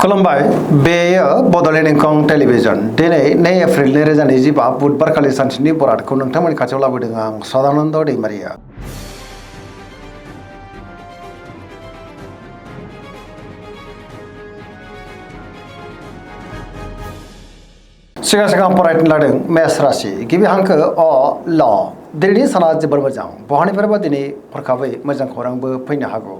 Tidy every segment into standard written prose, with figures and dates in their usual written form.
खुलुमबाय बेयो बड'लेण्ड इंखं टेलिभिजन दिनै 2 एप्रिल 2025 बुधबार खालि सानसेनि बरादखौ नोंथांमोननि खाथियाव लाबोदों आं सदानन्द दैमारिया। सिगां फरायनो लादों मेष राशि गिबि हांखो अ ल दिनैनि साना जोबोर मोजां बहानिफ्रायबा दिनै हरखाबै मोजां खौरांबो फैनो हागौ।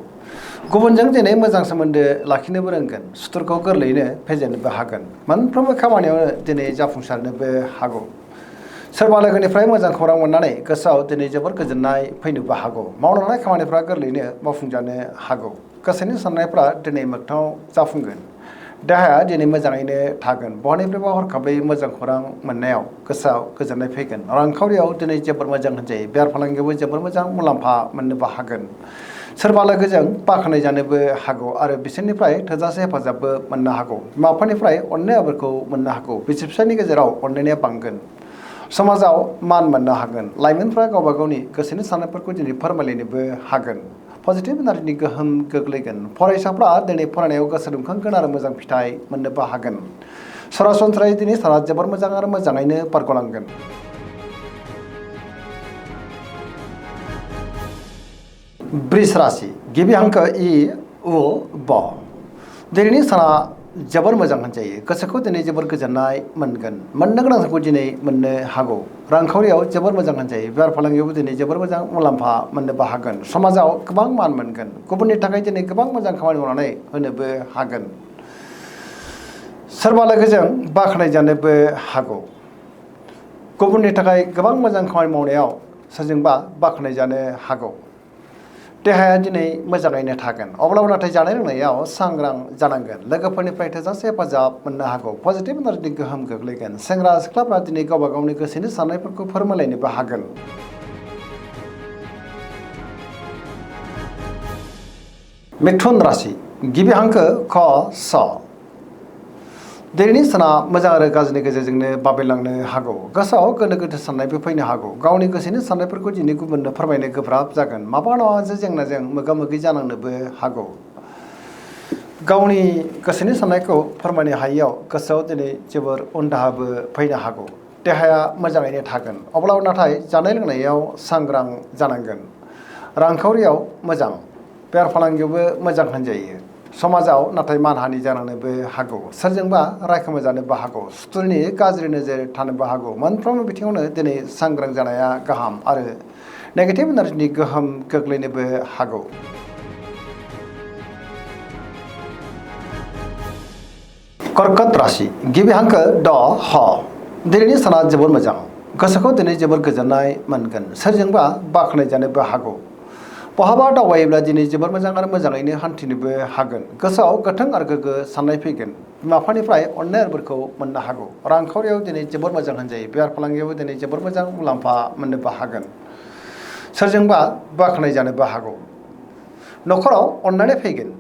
गुबुनजों दिनै मोजां सोमोन्दो लाखिनोबो रोंगोन सुथुरखौ गोरलैयैनो फेजेननोबो हागोन मोनफ्रोमबो खामानियावनो दिनै जाफुंसारनोबो हागौ। सोरबा लोगोनिफ्राय मोजां खौरां मोननानै गोसोआव दिनै जोबोर गोजोननाय फैनोबो हागौ। मावनो लानाय खामानिफ्रा गोरलैयैनो मावफुंजानो हागौ। गोसोनि साननायफ्रा दिनै मोगथाङाव जाफुंगोन। देहाया दिनै मोजाङैनो थागोन बहानिफ्रायबा हरखाबै मोजां खौरां मोननायाव गोसोआव गोजोननाय फैगोन। रांखावरियाव दिनै जोबोर मोजां होनजायो बेफार फालांगियावबो जोबोर मोजां मुलाम्फा मोननोबो हागोन। सोरबा लोगोजों बाख्नाय जानोबो हागौ आरो बिसोरनिफ्राय थोजासे हेफाजाबबो मोननो हागौ। बिमा बिफानिफ्राय अननाय आबोरखौ मोननो हागौ। बिसि फिसायनि गेजेराव अनलायनाया बांगोन। समाजाव मान मोननो हागोन। लाइमोनफ्रा गावबा गावनि गोसोनि साननायफोरखौ दिनै फोरमायलायनोबो हागोन। पजिटिभ एनार्जिनि गोहोम गोग्लैगोन। फरायसाफ्रा दिनै फरायनायाव गोसो दुंखांगोन आरो मोजां फिथाइ मोननोबो हागोन। सरासनस्रायै दिनै साना जोबोर मोजां आरो मोजाङैनो बारग'लांगोन। वृष राशि गिबि हांखो इ उ ब दिनैनि साना जोबोर मोजां होनजायो। गोसोखौ दिनै जोबोर गोजोननाय मोनगोन। मोननो गोनांखौ दिनै मोननो हागौ। रांखावरियाव जोबोर मोजां होनजायो। बेफार फालांगियावबो दिनै जोबोर मोजां मुलाम्फा मोननोबो हागोन। समाजाव गोबां मान मोनगोन। गुबुननि थाखाय दिनै गोबां मोजां खामानि मावनानै होनोबो हागोन। सोरबा लोगोजों बाख्नाय जानोबो हागौ। गुबुननि थाखाय गोबां मोजां खामानि मावनायाव सोरजोंबा बाख्नाय जानो हागौ। देहाया दिनै मोजाङैनो थागोन अब्लाबो नाथाय जानाय लोंनायाव सांग्रां जानांगोन। लोगोफोरनिफ्राय थोजासे हेफाजाब मोननो हागौ। पजिटिभ एनार्जिनि गोहोम गोग्लैगोन। सेंग्रा सिख्लाफ्रा दिनै गावबा गावनि गोसोनि साननायफोरखौ फोरमायलायनोबो हागोन। मिथुन राशि गिबि हांखो ख स दिनैनि साना मोजां आरो गाज्रिनि गेजेरजोंनो बाबेलांनो हागौ। गोसोआव गोनो गोथो साननायबो फैनो हागौ। गावनि गोसोनि साननायफोरखौ दिनै गुबुननो फोरमायनो गोब्राब जागोन। माबा नङा मोनसे जेंनाजों मोगा मोगि जानांनोबो हागौ। गावनि गोसोनि साननायखौ फोरमायनो हायियाव गोसोआव दिनै जोबोर उनदाहाबो फैनो हागौ। देहाया मोजाङैनो थागोन अब्लाबो नाथाय जानाय लोंनायाव सांग्रां जानांगोन। रांखावरियाव मोजां बेफार फालांगियावबो मोजां होनजायो। समाजाव नाथाय मानहानि जानांनोबो हागौ। सोरजोंबा रायखोमाजानोबो हागौ। सुथुरनि गाज्रि नोजोर थानोबो हागौ। मोनफ्रोमबो बिथिङावनो दिनै सांग्रां जानाया गाहाम आरो नेगेटिभ एनार्जिनि गोहोम गोग्लैनोबो हागौ। कर्कट राशि गिबि हांखो द ह दिनैनि साना जोबोर मोजां। गोसोखौ दिनै जोबोर गोजोननाय मोनगोन। सोरजोंबा बाख्नाय जानोबो हागौ। बहाबा दावबायोब्ला दिनै जोबोर मोजां आरो मोजाङैनो हान्थिनोबो हागोन। गोसोआव गोथों आरो गोग्गो साननाय फैगोन। बिमा बिफानिफ्राय अननाय आबोरखौ मोननो हागौ। रांखावरियाव दिनै जोबोर मोजां होनजायो। बेफार फालांगियावबो दिनै जोबोर मोजां मुलाम्फा मोननोबो हागोन। सोरजोंबा बाख्नाय जानोबो हागौ। न'खराव अननानै फैगोन।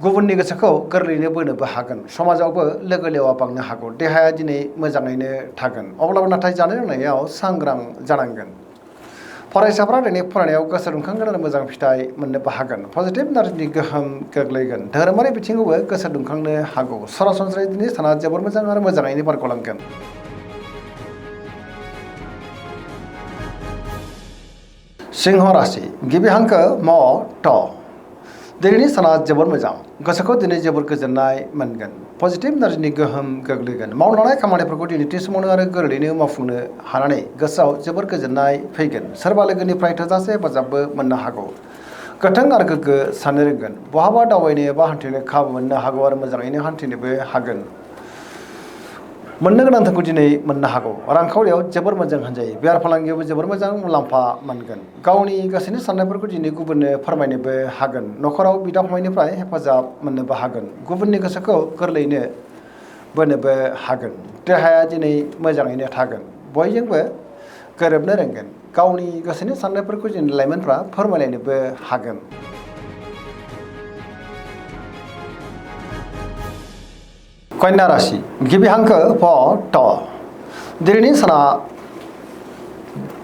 गुबुननि गोसोखौ गोरलैयैनो बोनोबो हागोन। समाजावबो लोगो लेवा बांनो हागौ। देहाया दिनै मोजाङैनो थागोन अब्लाबो नाथाय जानाय लोंनायाव सांग्रां जानांगोन। फरायसाफ्रा दिनै फरायनायाव गोसो दुंखांगोन आरो मोजां फिथाइ मोननोबो हागोन। पजिटिभ एनार्जिनि गोहोम गोग्लैगोन। धोरोमारि बिथिङावबो गोसो दुंखांनो हागौ। सरासनस्रायै दिनै साना जोबोर मोजां आरो मोजाङैनो बारग'लांगोन। सिंह राशि गिबि हांखो म थ दिनैनि साना जोबोर मोजां। गोसोखौ दिनै जोबोर गोजोननाय मोनगोन। पजिटिभ एनार्जिनि गोहोम गोग्लैगोन। मावनो लानाय खामानिफोरखौ दिनै थि समावनो आरो गोरलैयैनो मावफुंनो हानानै गोसोआव जोबोर गोजोननाय फैगोन। सोरबा लोगोनिफ्राय थोजासे हेफाजाबबो मोननो हागौ। गोथों आरो गोग्गो साननो रोंगोन। बहाबा दावबायनो एबा हान्थिनो खाबु मोननो हागौ आरो मोजाङैनो हान्थिनोबो हागोन। मोननो गोनांखौ दिनै मोननो हागौ। रांखावरियाव जोबोर मोजां होनजायो। बेफार फालांगियावबो जोबोर मोजां मुलाम्फा मोनगोन। गावनि गोसोनि साननायफोरखौ दिनै गुबुननो फोरमायनोबो हागोन। न'खराव बिदा फंबायनिफ्राय हेफाजाब मोननोबो हागोन। गुबुननि गोसोखौ गोरलैयैनो बोनोबो हागोन। देहाया दिनै मोजाङैनो थागोन। बयजोंबो गोरोबनो रोंगोन। गावनि गोसोनि साननायफोरखौ दिनै लाइमोनफ्रा फोरमायलायनोबो हागोन। कन्या राशि गिबि हांखो फ थ दिनैनि साना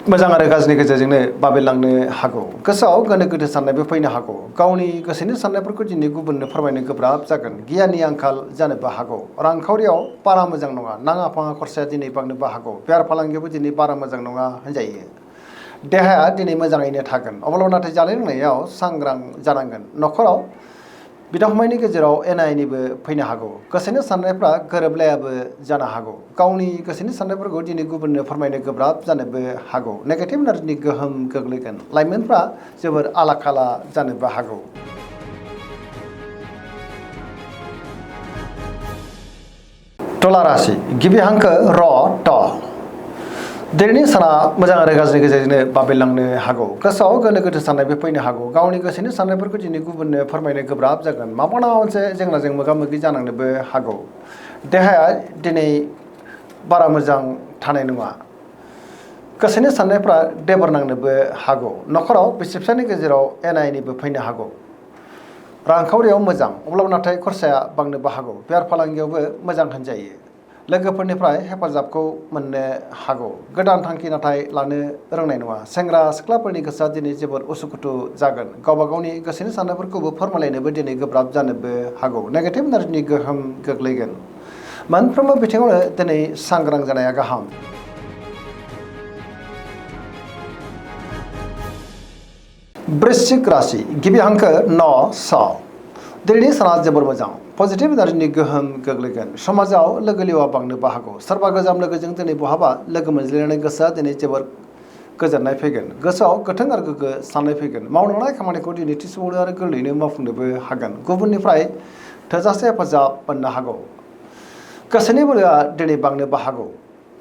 मोजां आरो गाज्रिनि गेजेरजोंनो बाबेलांनो हागौ गोसोआव गोनो गोथो साननायबो फैनो हागौ गावनि गोसोनि साननायफोरखौ दिनै गुबुननो फोरमायनो गोब्राब जागोन गियाननि आंखाल जानोबो हागौ रांखावरियाव बारा मोजां नङा नाङा फाङा खरसाया दिनै बांनोबो हागौ बेफार फालांगियावबो दिनै बारा मोजां नङा होनजायो देहाया दिनै मोजाङैनो थागोन अब्लाबो नाथाय जानाय लोंनायाव सांग्रां जानांगोन न'खराव बिदा फंबायनि गेजेराव एना एनिबो फैनो हागौ गोसोनि साननायफ्रा गोरोबलायाबो जानो हागौ गावनि गोसोनि साननायफोरखौ दिनै गुबुननो फोरमायनो गोब्राब जानोबो हागौ नेगेटिभ एनार्जिनि गोहोम गोग्लैगोन लाइमोनफ्रा जोबोर आला खाला जानोबो हागौ तुला राशि गिबि हांखो र ट दिनैनि साना मोजां आरो गाज्रिनि गेजेरजोंनो बाबेलांनो हागौ गोसोआव गोनो गोथो साननायबो फैनो हागौ गावनि गोसोनि साननायफोरखौ दिनै गुबुननो फोरमायनो गोब्राब जागोन माबा मोनसे जेंनाजों मोगा मोगि जानांनोबो हागौ देहाया दिनै बारा मोजां थानाय नङा गोसोनि साननायफ्रा देबर नांनोबो हागौ न'खराव बिसि फिसायनि गेजेराव एना एनिबो फैनो हागौ रांखावरियाव मोजां अब्लाबो नाथाय खरसाया बांनोबो हागौ बेफार फालांगियावबो मोजां होनजायो लोगोफोरनिफ्राय हेफाजाबखौ मोननो हागौ गोदान थांखि नाथाय लानो रोंनाय नङा सेंग्रा सिख्लाफोरनि गोसोआ दिनै जोबोर उसुखुथु जागोन गावबा गावनि गोसोनि साननायफोरखौबो फोरमायलायनोबो दिनै गोब्राब जानोबो हागौ नेगेटिभ एनार्जिनि गोहोम गोग्लैगोन मोनफ्रोमबो बिथिङावनो दिनै सांग्रां जानाया गाहाम वृश्चिक राशि गिबि हांखो न स दिनैनि साना जोबोर मोजां पजिटिभ एनार्जिनि गोहोम गोग्लैगोन समाजाव लोगो लेवा बांनोबो हागौ सोरबा गोजाम लोगोजों दिनै बहाबा लोगो मोनज्लायनानै गोसोआ दिनै जोबोर गोजोननाय फैगोन गोसोआव गोथों आरो गोग्गो साननाय फैगोन मावनांनाय खामानिखौ दिनै थि समावनो आरो गोरलैयैनो मावफुंनोबो हागोन गुबुननिफ्राय थोजासे हेफाजाब मोननो हागौ गोसोनि बोलोआ दिनै बांनोबो हागौ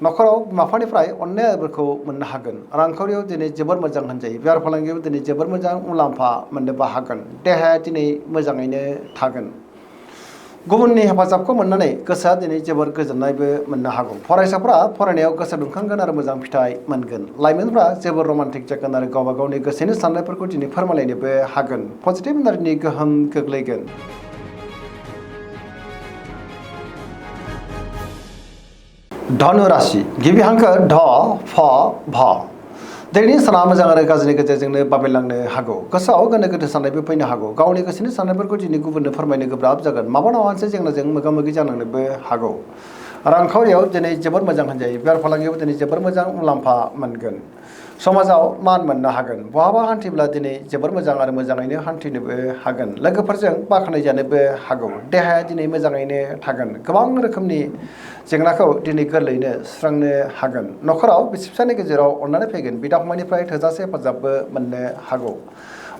न'खराव बिमा बिफानिफ्राय अननायफोरखौ मोननो हागोन रांखावरियाव दिनै जोबोर मोजां होनजायो बेफार फालांगियाव दिनै जोबोर मोजां मुलाम्फा मोननोबो हागोन देहाया दिनै मोजाङैनो थागोन गुबुननि हेफाजाबखौ मोननानै गोसोआ दिनै जोबोर गोजोननायबो मोननो हागौ फरायसाफोरा फरायनायाव गोसो दुंखांगोन आरो मोजां फिथाइ मोनगोन लाइमोनफ्रा जोबोर रमान्टिक जागोन आरो गावबा गावनि गोसोनि साननायफोरखौ दिनै फोरमायलायनोबो हागोन पजिटिभ एनार्जिनि गोहोम गोग्लैगोन धनु राशि गिबि हांखो ध फ भ दिनैनि साना मोजां आरो गाज्रिनि गेजेरजोंनो बाबेलांनो हागौ गोसोआव गोनो गोथो साननायबो फैनो हागौ गावनि गोसोनि साननायफोरखौ दिनै गुबुननो फोरमायनो गोब्राब जागोन माबा मोनसे जेंनाजों मोगा मोगि जानांनोबो हागौ रांखावरियाव दिनै जोबोर मोजां होनजायो बेफार फालांगियाव दिनै जोबोर मोजां मुलाम्फा मोनगोन समाजाव मान मोननो हागोन बहाबा हान्थिब्ला दिनै जोबोर मोजां आरो मोजाङैनो हान्थिनोबो हागोन लोगोफोरजों बाख्नाय जानोबो हागौ देहाया दिनै मोजाङैनो थागोन गोबां रोखोमनि जेंनाखौ दिनै गोरलैयैनो सुस्रांनो हागोन न'खराव बिसि फिसायनि गेजेराव अननानै फैगोन बिदा फंबायनिफ्राय थोजासे हेफाजाबबो मोननो हागौ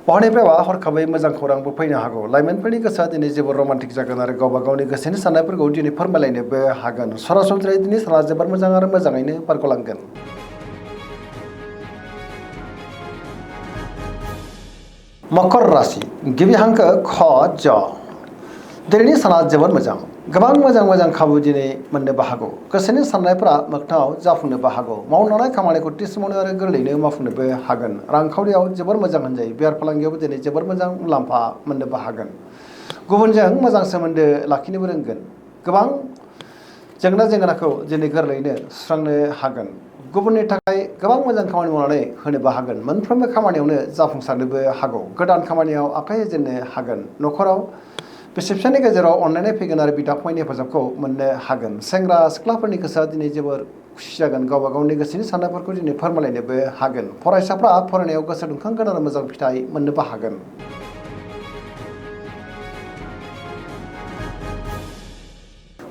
बहानिफ्रायबा हरखाबै मोजां खौरांबो फैनो हागौ लाइमोनफोरनि गोसोआ दिनै जोबोर रमान्टिक जागोन आरो गावबा गावनि गोसोनि साननायफोरखौ दिनै फोरमायलायनोबो हागोन सरासनस्रायै दिनै साना जोबोर मोजां आरो मोजाङैनो बारग'लांगोन मकर राशि गिबि हांखो ख ज दिनैनि साना जोबोर मोजां गोबां मोजां खाबु दिनै मोननोबो हागौ गोसोनि साननायफ्रा मोगथाङाव जाफुंनोबो हागौ मावनांनाय खामानिखौ थि समावनो आरो गोरलैयैनो मावफुंनोबो हागोन रांखावरियाव जोबोर मोजां होनजायो बेफार फालांगियावबो दिनै जोबोर मोजां मुलाम्फा मोननोबो हागोन गुबुनजों मोजां सोमोन्दो लाखिनोबो रोंगोन गोबां जेंनाखौ दिनै गोरलैयैनो सुस्रांनो हागोन गुबुननि थाखाय गोबां मोजां खामानि मावनानै होनोबो हागोन मोनफ्रोमबो खामानियावनो जाफुंसारनोबो हागौ गोदान खामानियाव आखाइ होजेननो हागोन न'खराव बिसि फिसायनि गेजेराव अनलायनाय फैगोन आरो बिदा फंबायनि हेफाजाबखौ मोननो हागोन सेंग्रा सिख्लाफोरनि गोसोआ दिनै जोबोर खुसि जागोन गावबा गावनि गोसोनि साननायफोरखौ दिनै फोरमायलायनोबो हागोन फरायसाफ्रा फरायनायाव गोसो दुंखांगोन आरो मोजां फिथाइ मोननोबो हागोन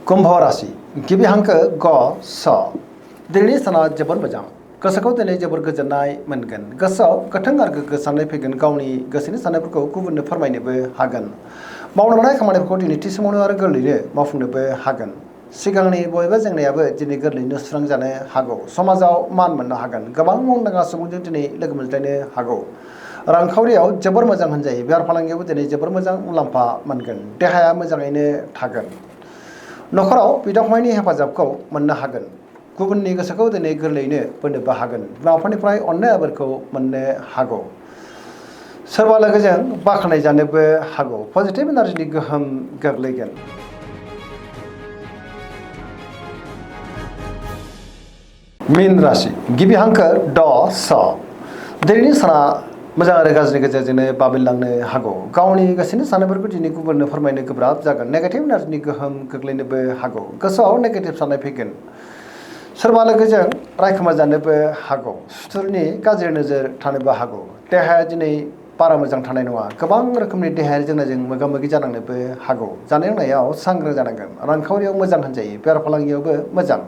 कुम्भ राशि गिबि हांखो ग स दिनैनि साना जोबोर मोजां गोसोखौ दिनै जोबोर गोजोननाय मोनगोन गोसोआव गोथों आरो गोग्गो साननाय फैगोन गावनि गोसोनि साननायफोरखौ गुबुननो फोरमायनोबो हागोन मावलांनाय खामानिफोरखौ दिनै थि समावनो आरो गोरलैयैनो मावफुंनोबो हागोन सिगांनि बबेबा जेंनायाबो दिनै गोरलैयैनो सुस्रांजानो हागौ समाजाव मान मोननो हागोन गोबां मुंदांखा सुबुंजों दिनै लोगो मोनज्लायनो हागौ रांखावरियाव जोबोर मोजां होनजायो बेफार फालांगियावबो दिनै जोबोर मोजां मुलाम्फा मोनगोन देहाया मोजाङैनो थागोन न'खराव बिदा फंबायनि हेफाजाबखौ मोननो हागोन गुबुननि गोसोखौ दिनै गोरलैयैनो बोनोबो हागोन बिमा बिफानिफ्राय अननाय आबोरखौ मोननो हागौ सोरबा लोगोजों बाख्नाय जानोबो हागौ पजिटिभ एनार्जिनि गोहोम गोग्लैगोन मीन राशि गिबि हांखो ड स दिनैनि साना मोजां आरो गाज्रिनि गेजेरजोंनो बाबेनलांनो हागौ गावनि गोसोनि साननायफोरखौ दिनै गुबुननो फोरमायनो गोब्राब जागोन नेगेटिभ एनार्जिनि गोहोम गोग्लैनोबो हागौ गोसोआव नेगेटिभ साननाय फैगोन सोरबा लोगोजों रायखोमा जानोबो हागौ सुथुरनि गाज्रि नोजोर थानोबो हागौ देहाया दिनै बारा मोजां थानाय नङा गोबां रोखोमनि देहायारि जेंनाजों मोगा मोगि जानांनोबो हागौ जानाय लोंनायाव सांग्रां जानांगोन रांखावरियाव मोजां होनजायो बेफार फालांगियावबो मोजां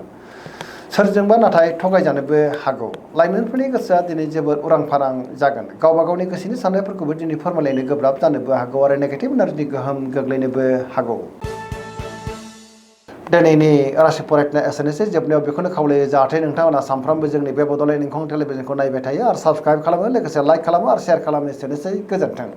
सोरजोंबा नाथाय थगायजानोबो हागौ लाइमोनफोरनि गोसोआ दिनै जोबोद उरां फारां जागोन गावबा गावनि गोसोनि साननायफोरखौबो दिनै फोरमायलायनो गोब्राब जानोबो हागौ आरो नेगेटिभ एनार्जिनि गोहोम गोग्लैनोबो हागौ दिनैनि राशि फरायनाय एसेनोसै जोबनायाव बेखौनो खावलायो जाहाथे नोंथांमोना सानफ्रामबो जोंनि बे बड'लेण्ड इंखं टेलिभिजनखौ नायबाय थायो आरो साबस्क्राइब खालामो लोगोसे लाइक खालामो आरो शेयार खालामो एसेनोसै गोजोन्थों।